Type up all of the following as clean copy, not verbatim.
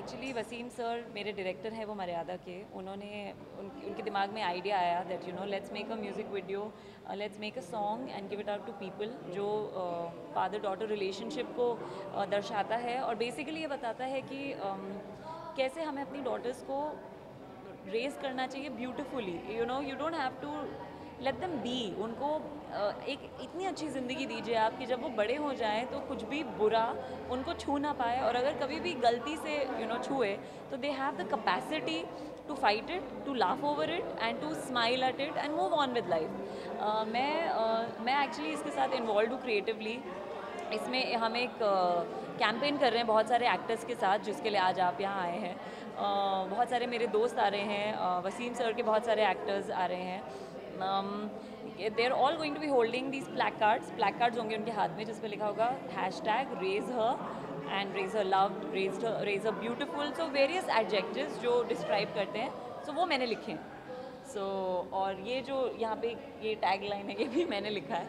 Actually Wasim sir मेरे director हैं, वो मर्यादा के। उनके दिमाग में आइडिया आया that let's make a music video, let's make a song and give it out to people, जो फादर डॉटर रिलेशनशिप को दर्शाता है और बेसिकली ये बताता है कि कैसे हमें अपनी डॉटर्स को रेज करना चाहिए beautifully. You don't have to let them be. उनको एक इतनी अच्छी ज़िंदगी दीजिए आप कि जब वो बड़े हो जाएं तो कुछ भी बुरा उनको छू ना पाए, और अगर कभी भी गलती से छुए तो they have the capacity to fight it, to laugh over it and to smile at it and move on with life. मैं एक्चुअली इसके साथ इन्वॉल्व हूँ क्रिएटिवली। इसमें हम एक कैंपेन कर रहे हैं बहुत सारे एक्टर्स के साथ, जिसके लिए आज आप यहाँ आए हैं। बहुत सारे मेरे दोस्त आ रहे हैं, वसीम सर के बहुत सारे एक्टर्स आ रहे हैं। They are all going to be holding these plaque cards होंगे उनके हाथ में, जिस पर लिखा होगा #raise her and raise her love, raise her beautiful, so various adjectives जो डिस्क्राइब करते हैं, सो वो मैंने लिखे हैं। और ये जो यहाँ पे ये टैग लाइन है, ये भी मैंने लिखा है।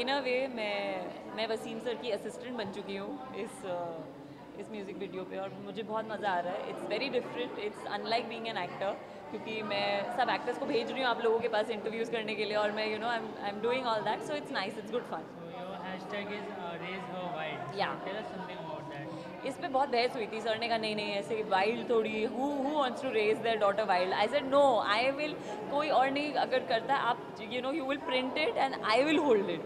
इन अ वे मैं वसीम सर की असिस्टेंट बन चुकी हूँ इस म्यूज़िक वीडियो पे, और मुझे बहुत मज़ा आ रहा है। It's very different, it's unlike being an actor, क्योंकि मैं सब एक्टर्स को भेज रही हूँ आप लोगों के पास इंटरव्यूज़ करने के लिए, और मैं I am doing all that, so it's nice, it's good fun. Your hashtag is raise her wild. Yeah. So tell us something about that. इस पे बहुत बहस हुई थी। सर ने कहा नहीं ऐसे वाइल्ड थोड़ी, who wants to raise their daughter wild. I said no, I will, कोई और नहीं अगर करता है, आप you will print it and I will hold it.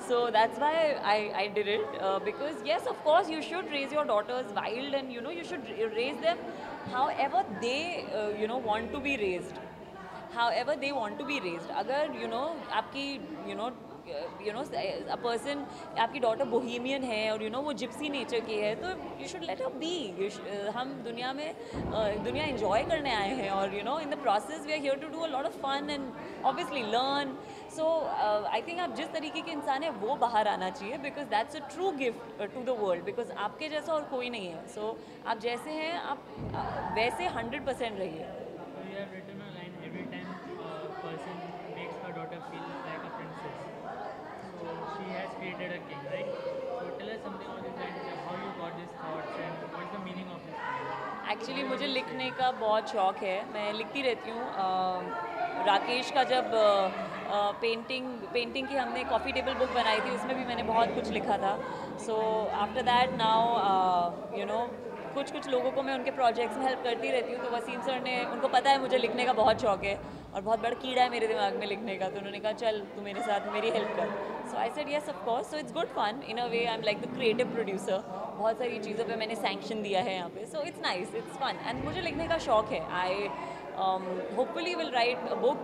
So that's why I did it, because yes of course you should raise your daughters wild and you should raise them however they want to be raised, however they want to be raised। अगर आपकी a person, आपकी daughter bohemian है और वो gypsy nature की है, तो you should let her be. हम दुनिया दुनिया एंजॉय करने आए हैं, और in the process we are here to do a lot of fun and obviously learn. So I think आप जिस तरीके के इंसान हैं वो बाहर आना चाहिए, because that's a true gift to the world, because आपके जैसा और कोई नहीं है। सो आप जैसे हैं, आप वैसे 100% रहिए। So you have written a line, every time a person makes her daughter feel like a princess. So she has created a king, right? So tell us something about this line, how you got these thoughts and what's the meaning of this line? Actually मुझे लिखने का बहुत शौक़ है, मैं लिखती रहती हूँ। राकेश का जब पेंटिंग की हमने कॉफ़ी टेबल बुक बनाई थी, उसमें भी मैंने बहुत कुछ लिखा था। सो आफ्टर दैट नाउ कुछ लोगों को मैं उनके प्रोजेक्ट्स में हेल्प करती रहती हूँ। तो वसीम सर ने, उनको पता है मुझे लिखने का बहुत शौक़ है और बहुत बड़ा कीड़ा है मेरे दिमाग में लिखने का, तो उन्होंने कहा चल तू मेरे साथ मेरी हेल्प कर। So I said yes of course. So it's good fun in a way, I am like the creative producer. बहुत सारी चीज़ों पे मैंने सैंक्शन दिया है यहाँ पे, so it's nice, it's fun and मुझे लिखने का शौक़ है। I hopefully will write a book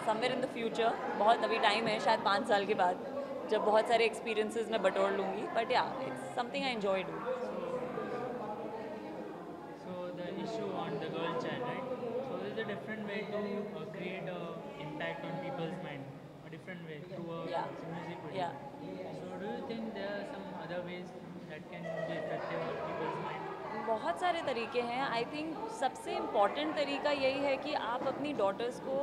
somewhere in the future. बहुत अभी टाइम है, शायद 5 साल के बाद, जब बहुत सारे एक्सपीरियंसेस मैं बटोर लूँगी, बट या it's something I enjoy doing. So the issue on the girl child, right? So there's a different way to create a impact on people's mind, a different way through a Yeah. music video. Yeah. So do you think there are some other ways that can be effective on people's mind? बहुत सारे तरीके हैं। I think सबसे important तरीका यही है कि आप अपनी डॉटर्स को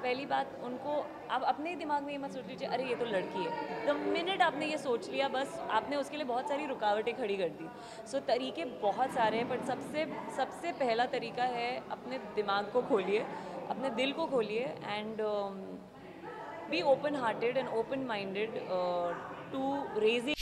पहली बात, उनको आप अपने दिमाग में ये मत सोच लीजिए अरे ये तो लड़की है। द मिनट आपने ये सोच लिया, बस आपने उसके लिए बहुत सारी रुकावटें खड़ी कर दी। सो तरीके बहुत सारे हैं, बट सबसे पहला तरीका है अपने दिमाग को खोलिए, अपने दिल को खोलिए and be open hearted and open minded to raising